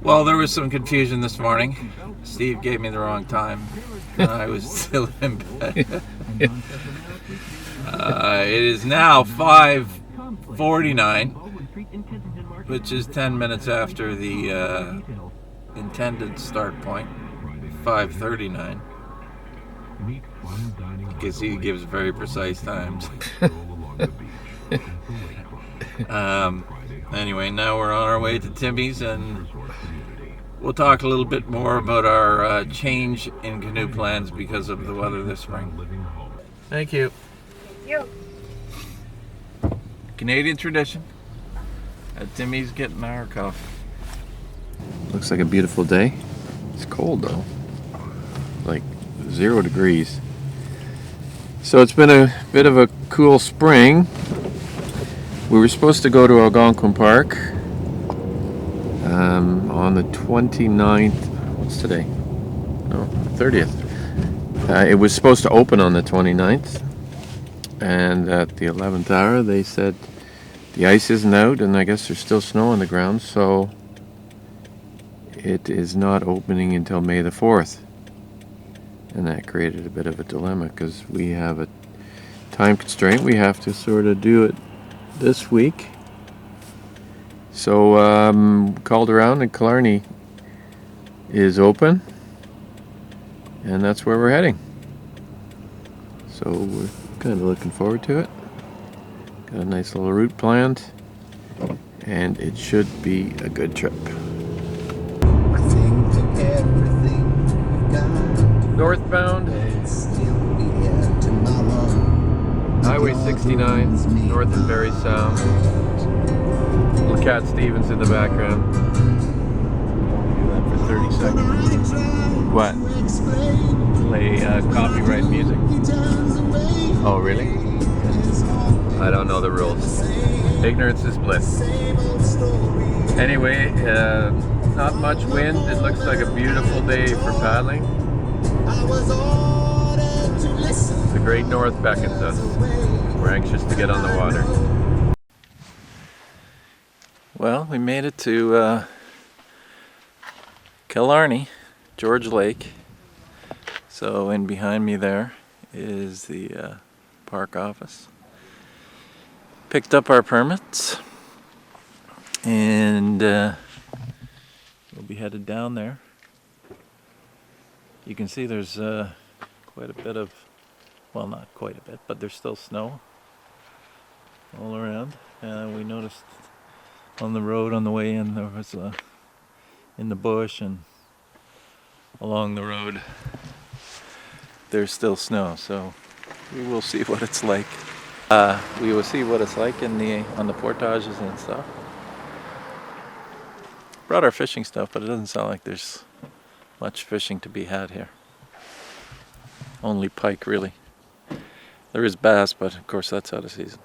Well, there was some confusion this morning. Steve gave me the wrong time, and I was still in bed. It is now 5:49, which is 10 minutes after the intended start point, 5:39. Because he gives very precise times. Anyway, now we're on our way to Timmy's, and we'll talk a little bit more about our change in canoe plans because of the weather this spring. Thank you. Canadian tradition. At Timmy's getting our coffee. Looks like a beautiful day. It's cold though, like 0 degrees. So it's been a bit of a cool spring. We were supposed to go to Algonquin Park on the 29th. What's today? No, 30th. It was supposed to open on the 29th, and at the 11th hour they said the ice isn't out, and I guess there's still snow on the ground, so it is not opening until May the 4th. And that created a bit of a dilemma because we have a time constraint. We have to sort of do it this week. So called around, and Killarney is open, and that's where we're heading. So we're kind of looking forward to it. Got a nice little route planned, and it should be a good trip. Northbound, Highway 69, north of Barrie Sound. Little Cat Stevens in the background. Do that for 30 seconds. What? Play copyright music. Oh, really? I don't know the rules. Ignorance is bliss. Anyway, not much wind. It looks like a beautiful day for paddling. The Great North beckons us. We're anxious to get on the water. Well, we made it to Killarney, George Lake. So in behind me there is the park office. Picked up our permits, and we'll be headed down there. You can see there's quite a bit of, well, not quite a bit, but there's still snow all around. We noticed on the road on the way in there was in the bush and along the road there's still snow, so we will see what it's like. We will see what it's like on the portages and stuff. Brought our fishing stuff, but it doesn't sound like there's much fishing to be had here. Only pike, really. There is bass, but of course that's out of season.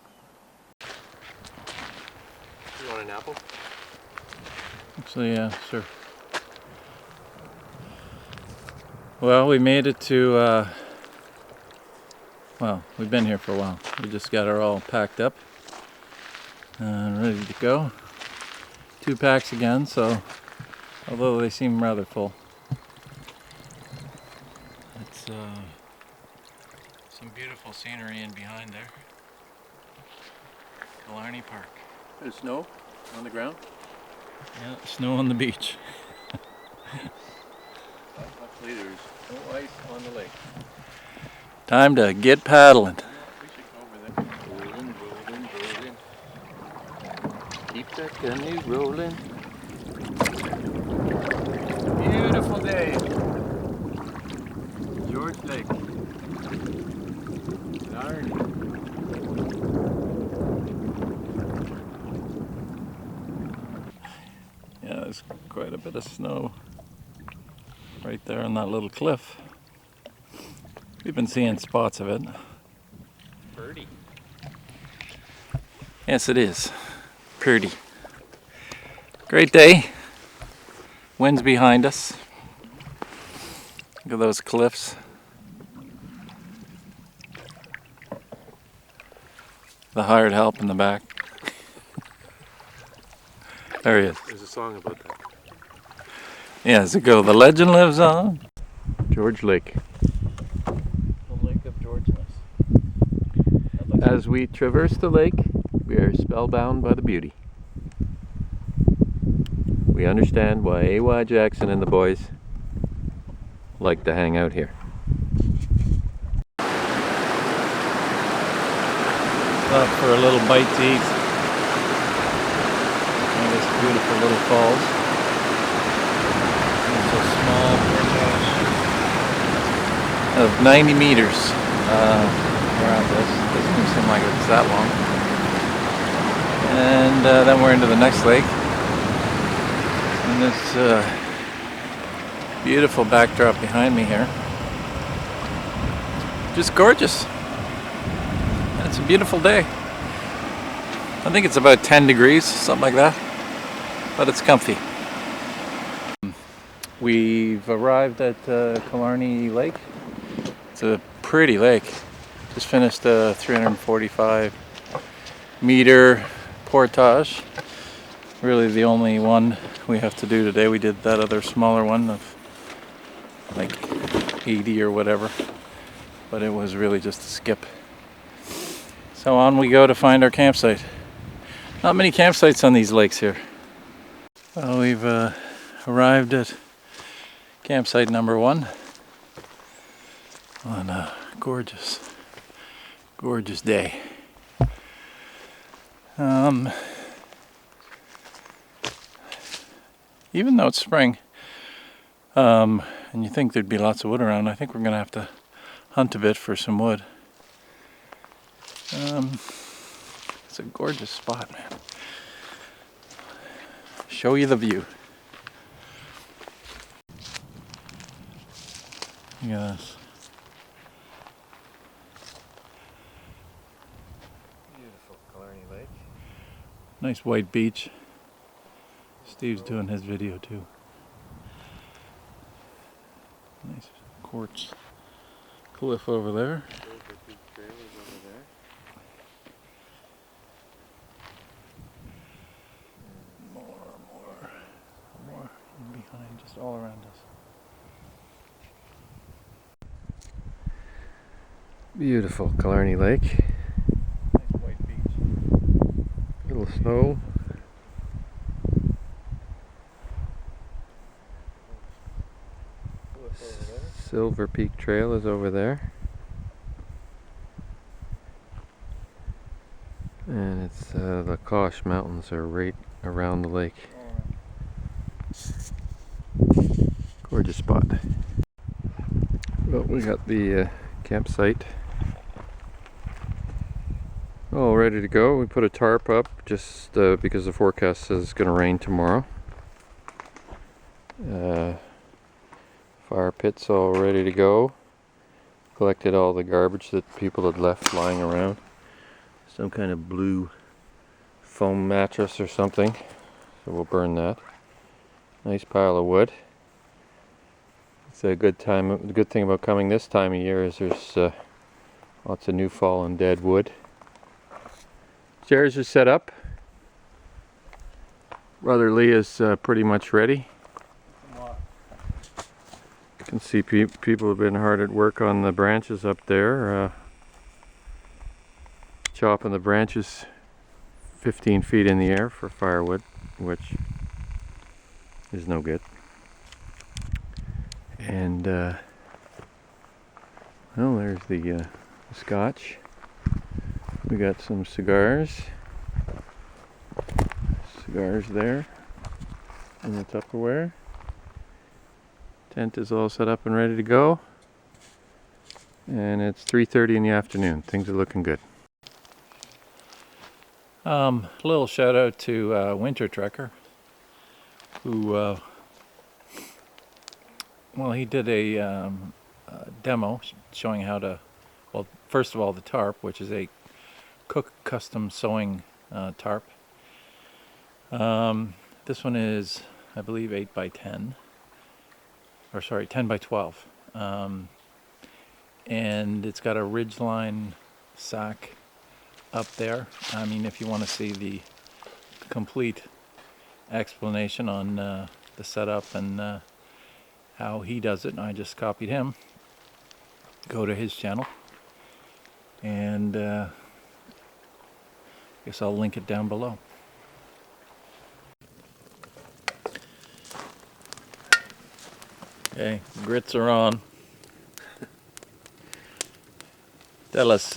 You want an apple? Actually, yeah, sure. Well, we made it to, well, we've been here for a while. We just got her all packed up and ready to go. 2 packs again, so although they seem rather full. It's some beautiful scenery in behind there. Killarney Park. There's snow on the ground. Yeah, snow on the beach. Luckily there's no ice on the lake. Time to get paddling. We should go over there. Rolling. Keep that canoe rolling. Beautiful day. George Lake. Killarney. Yeah, there's quite a bit of snow right there on that little cliff. We've been seeing spots of it. Birdie. Yes, it is. Pretty. Great day. Wind's behind us. Look at those cliffs. The hired help in the back. There he is. There's a song about that. Yeah, does it go, the legend lives on? George Lake. The Lake of Georgeness. As we traverse the lake, we are spellbound by the beauty. We understand why A.Y. Jackson and the boys like to hang out here. Stop for a little bite to eat. And this beautiful little falls. It's a small portage of 90 meters around this. Doesn't even seem like it's that long. And then we're into the next lake. And this beautiful backdrop behind me here. Just gorgeous. And it's a beautiful day. I think it's about 10 degrees, something like that. But it's comfy. We've arrived at Killarney Lake. It's a pretty lake. Just finished a 345 meter portage. Really the only one we have to do today. We did that other smaller one of like 80 or whatever. But it was really just a skip. So on we go to find our campsite. Not many campsites on these lakes here. Well, we've arrived at campsite number 1 on a gorgeous day. Even though it's spring, and you think there'd be lots of wood around, I think we're gonna have to hunt a bit for some wood. It's a gorgeous spot, man. Show you the view. Look at this. Beautiful Killarney Lake. Nice white beach. Steve's doing his video too. Nice quartz cliff over there. More behind, just all around us. Beautiful Killarney Lake. Nice white beach. Little snow. Silver Peak Trail is over there. And it's the Kosh Mountains are right around the lake. Gorgeous spot. Well, we got the campsite all ready to go. We put a tarp up just because the forecast says it's going to rain tomorrow. Fire pit's all ready to go. Collected all the garbage that people had left lying around. Some kind of blue foam mattress or something. So we'll burn that. Nice pile of wood. It's a good time. The good thing about coming this time of year is there's lots of new fallen dead wood. Chairs are set up. Brother Lee is pretty much ready. You can see people have been hard at work on the branches up there. Chopping the branches 15 feet in the air for firewood, which is no good. And well, there's the scotch. We got some cigars there in the Tupperware. Tent is all set up and ready to go, and it's 3:30 in the afternoon. Things are looking good. Little shout out to Winter Trekker, who well, he did a demo showing how to, well, first of all, the tarp, which is a Cook custom sewing tarp. This one is, I believe, 8 by 10, or sorry, 10 by 12, and it's got a ridgeline sack up there. I mean, if you want to see the complete explanation on the setup and how he does it. And I just copied him. Go to his channel, and guess I'll link it down below. Okay, grits are on. Tell us,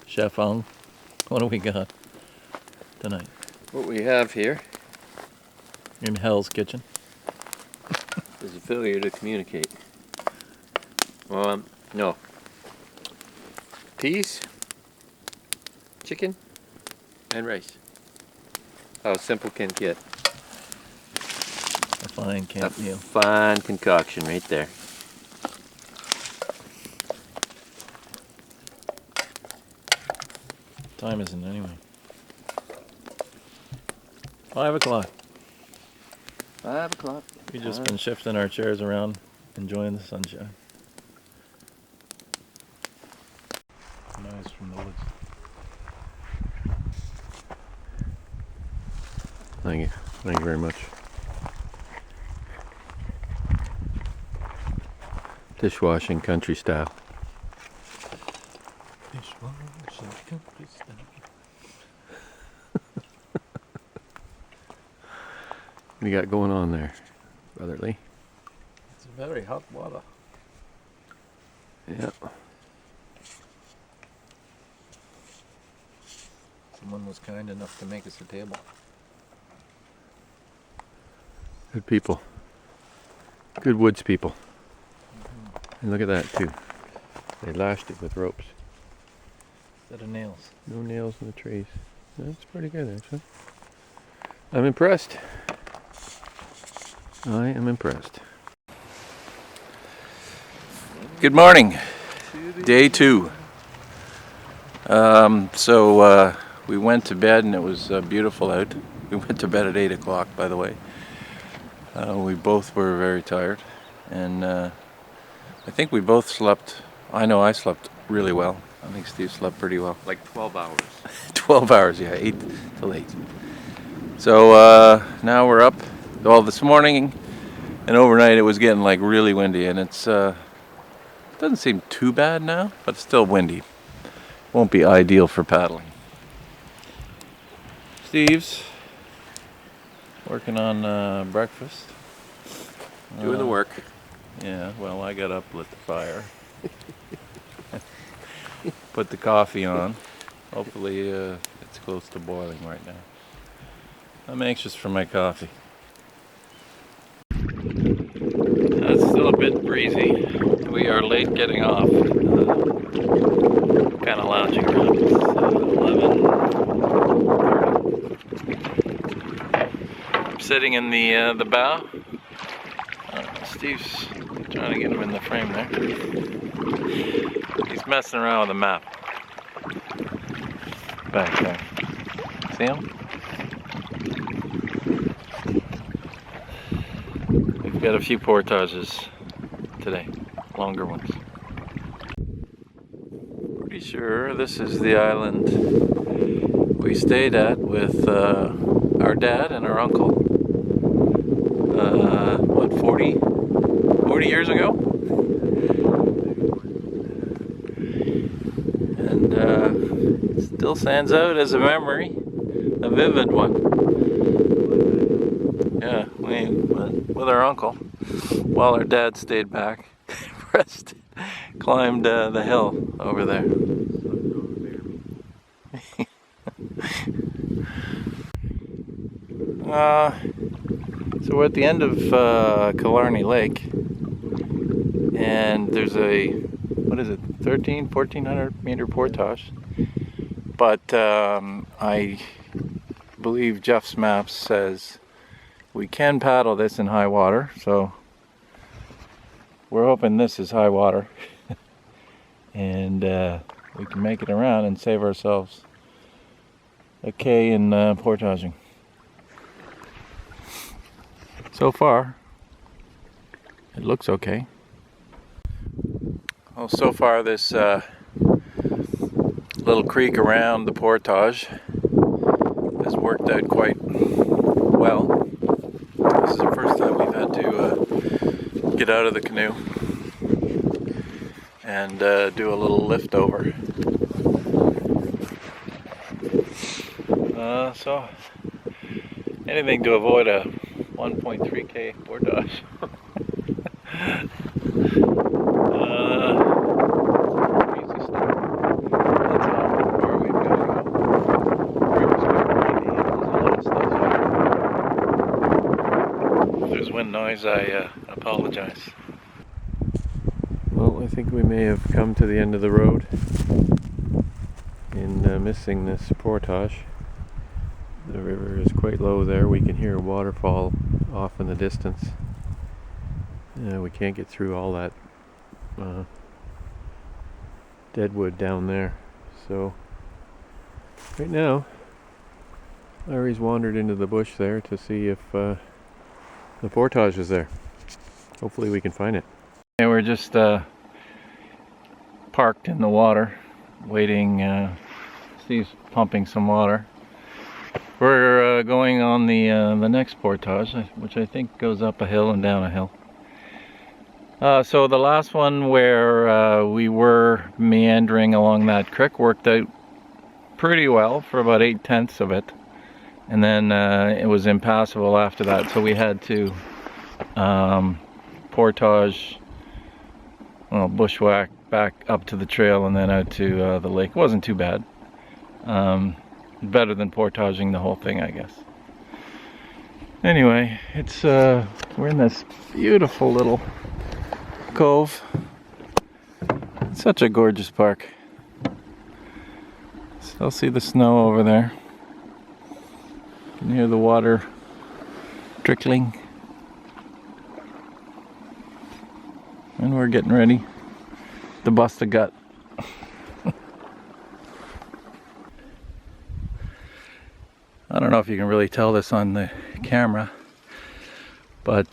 Chef Ong, what do we got tonight What we have here in Hell's Kitchen? is a failure to communicate. No. Peas, chicken, and rice. How simple can it get? A fine camp meal. Fine concoction right there. Time isn't anyway. 5 o'clock. 5 o'clock. We've just been shifting our chairs around, enjoying the sunshine. Nice from the woods. Thank you. Thank you very much. Dishwashing country style. What do you got going on there, Brother Lee? It's very hot water. Yeah. Someone was kind enough to make us a table. Good people. Good woods people. And look at that too. They lashed it with ropes. Set of nails. No nails in the trees. That's pretty good actually. I'm impressed. I am impressed. Good morning. Day 2. We went to bed and it was beautiful out. We went to bed at 8 o'clock, by the way. We both were very tired, and I think we both slept. I know I slept really well. I think Steve slept pretty well. Like 12 hours. 12 hours, yeah, 8 till 8. So now we're up. Well, this morning and overnight it was getting like really windy, and it's doesn't seem too bad now, but it's still windy. Won't be ideal for paddling. Steve's working on breakfast. Doing the work. Yeah, well, I got up, lit the fire. Put the coffee on. Hopefully it's close to boiling right now. I'm anxious for my coffee. It's still a bit breezy. We are late getting off. Kind of lounging around. It's 11:30. I'm sitting in the bow. Steve's trying to get him in the frame there. He's messing around with a map. Back there. See him? We've got a few portages today, longer ones. Pretty sure this is the island we stayed at with our dad and our uncle. What, 40 years ago? And it still stands out as a memory, a vivid one. Yeah, we went with our uncle while our dad stayed back. Rested, climbed the hill over there. So we're at the end of Killarney Lake, and there's a, what is it, 1,400 meter portage, but I believe Jeff's maps says we can paddle this in high water, so we're hoping this is high water and we can make it around and save ourselves a K in portaging. So far, it looks okay. Well, so far this little creek around the portage has worked out quite well. This is the first time we've had to get out of the canoe and do a little lift over. So anything to avoid a 1.3K portage. Crazy stuff. That's how far we've got to go. River's quite wide, there's a lot of stuff. If there's wind noise, I apologize. Well, I think we may have come to the end of the road in missing this portage. The river is quite low there. We can hear a waterfall off in the distance. We can't get through all that deadwood down there. So right now, Larry's wandered into the bush there to see if the portage is there. Hopefully we can find it. And we're just parked in the water, waiting. Steve's pumping some water. We're going on the next portage, which I think goes up a hill and down a hill. So the last one where we were meandering along that creek worked out pretty well for about 8/10 of it. And then it was impassable after that, so we had to portage, well, bushwhack back up to the trail and then out to the lake. It wasn't too bad. Better than portaging the whole thing, I guess. Anyway, it's we're in this beautiful little cove. It's such a gorgeous park. Still see the snow over there. You can hear the water trickling. And we're getting ready to bust a gut. I don't know if you can really tell this on the camera, but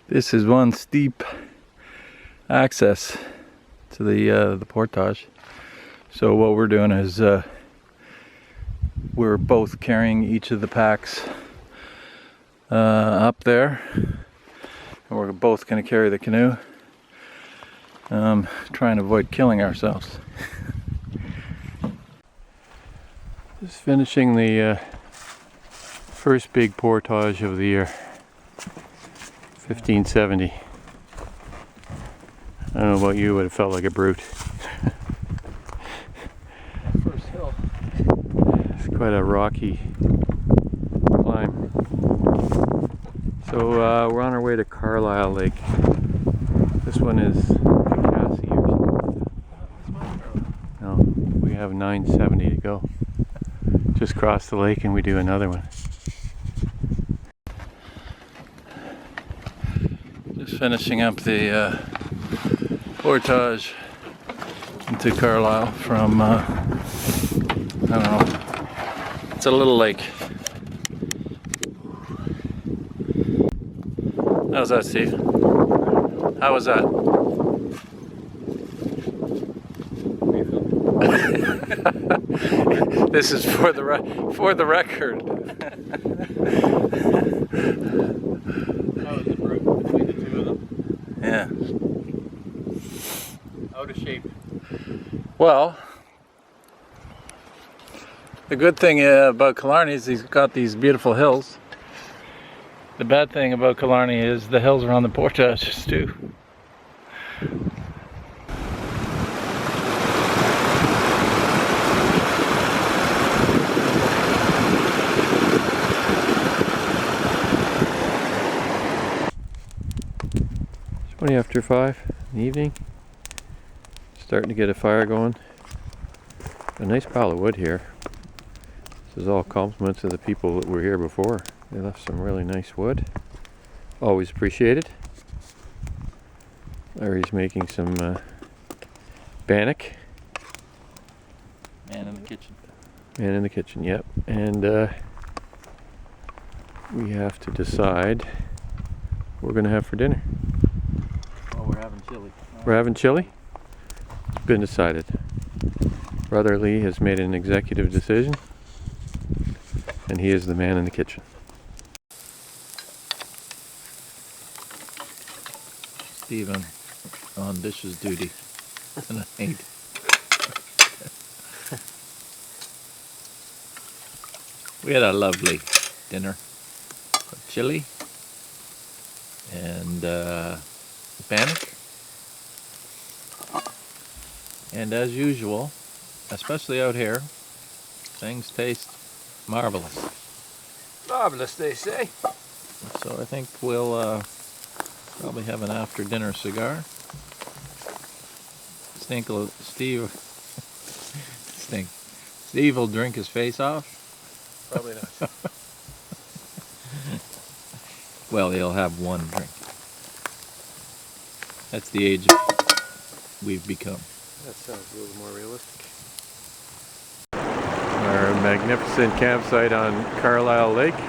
this is one steep access to the portage. So what we're doing is we're both carrying each of the packs up there, and we're both going to carry the canoe, trying to avoid killing ourselves. Just finishing the first big portage of the year, 1570. I don't know about you, but it felt like a brute. First hill. It's quite a rocky climb. So we're on our way to Carlisle Lake. This one is Cassie or something. No, we have 970 to go. Just cross the lake and we do another one. Just finishing up the portage into Carlisle from, I don't know, it's a little lake. How's that, Steve? How was that? This is for the record. Oh, the route between the two of them? Yeah. Out of shape. Well, the good thing about Killarney is he's got these beautiful hills. The bad thing about Killarney is the hills around the portages too. It's 20 after 5 in the evening. Starting to get a fire going. A nice pile of wood here. This is all compliments of the people that were here before. They left some really nice wood. Always appreciated. Larry's making some bannock. Man in the kitchen. Man in the kitchen, yep. And we have to decide what we're going to have for dinner. Well, we're having chili. We're having chili? It's been decided. Brother Lee has made an executive decision. and he is the man in the kitchen. Stephen on dishes duty tonight. We had a lovely dinner. Chili and bannock. And as usual, especially out here, things taste marvelous. Marvelous, they say. So I think we'll probably have an after dinner cigar. Steve will drink his face off. Probably not. Well, he'll have one drink. That's the age we've become. That sounds a little more realistic. Our magnificent campsite on Carlisle Lake.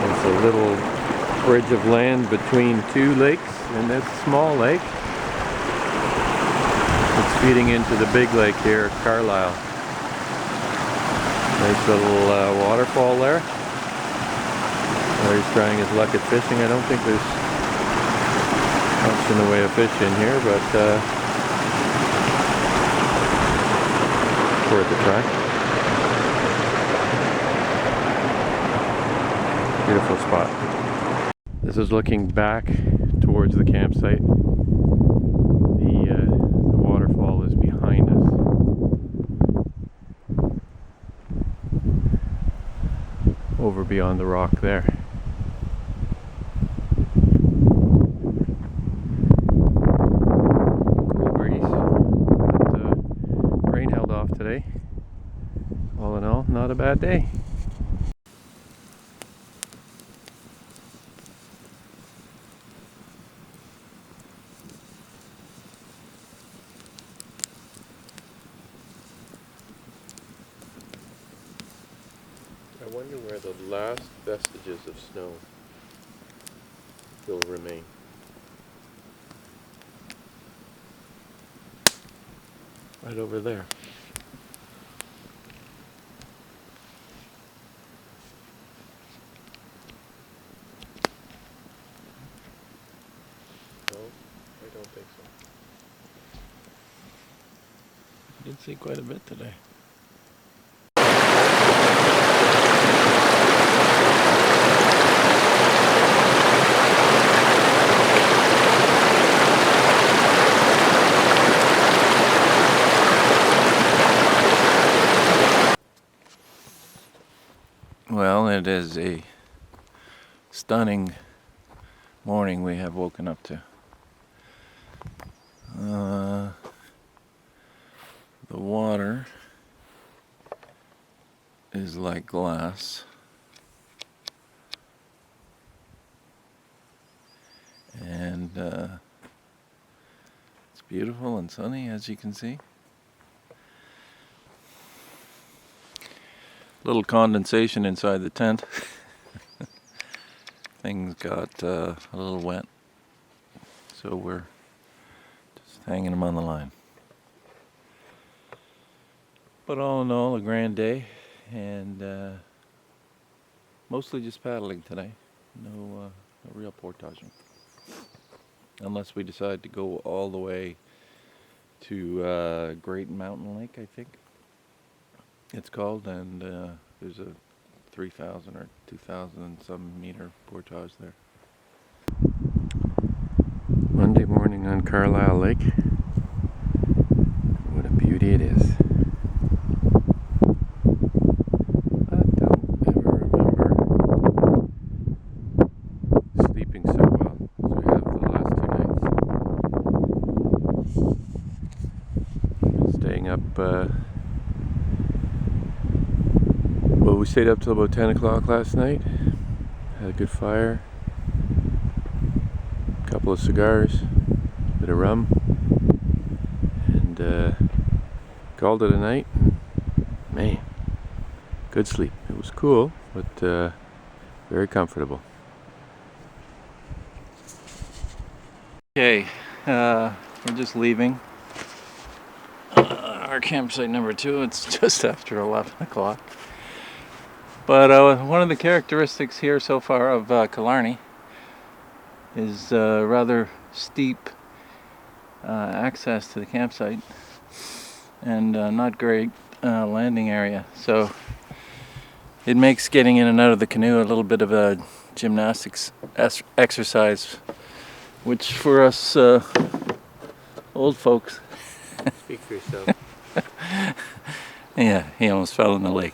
It's a little bridge of land between two lakes and this small lake. It's feeding into the big lake here at Carlisle. Nice little waterfall there. He's trying his luck at fishing. I don't think there's much in the way of fish in here, but worth a try. Beautiful spot. This is looking back towards the campsite. The waterfall is behind us. Over beyond the rock there. Cool breeze, but rain held off today. All in all, not a bad day. I wonder where the last vestiges of snow will remain. Right over there. No, I don't think so. Did see quite a bit today. Well, it is a stunning morning we have woken up to. The water is like glass. And it's beautiful and sunny, as you can see. Little condensation inside the tent. Things got a little wet, so we're just hanging them on the line. But all in all, a grand day, and mostly just paddling today. No real portaging, unless we decide to go all the way to Great Mountain Lake, I think it's called, and there's a 3,000 or 2,000 some meter portage there. Monday morning on Carlisle Lake. What a beauty it is. I don't ever remember sleeping so well as we have the last 2 nights. Staying up well, we stayed up till about 10 o'clock last night. Had a good fire. A couple of cigars. A bit of rum. And called it a night. Man, good sleep. It was cool, but very comfortable. Okay, we're just leaving our campsite number 2. It's just after 11 o'clock. But one of the characteristics here so far of Killarney is rather steep access to the campsite and not great landing area. So it makes getting in and out of the canoe a little bit of a gymnastics exercise, which for us old folks. Speak for yourself. Yeah, he almost fell in the lake.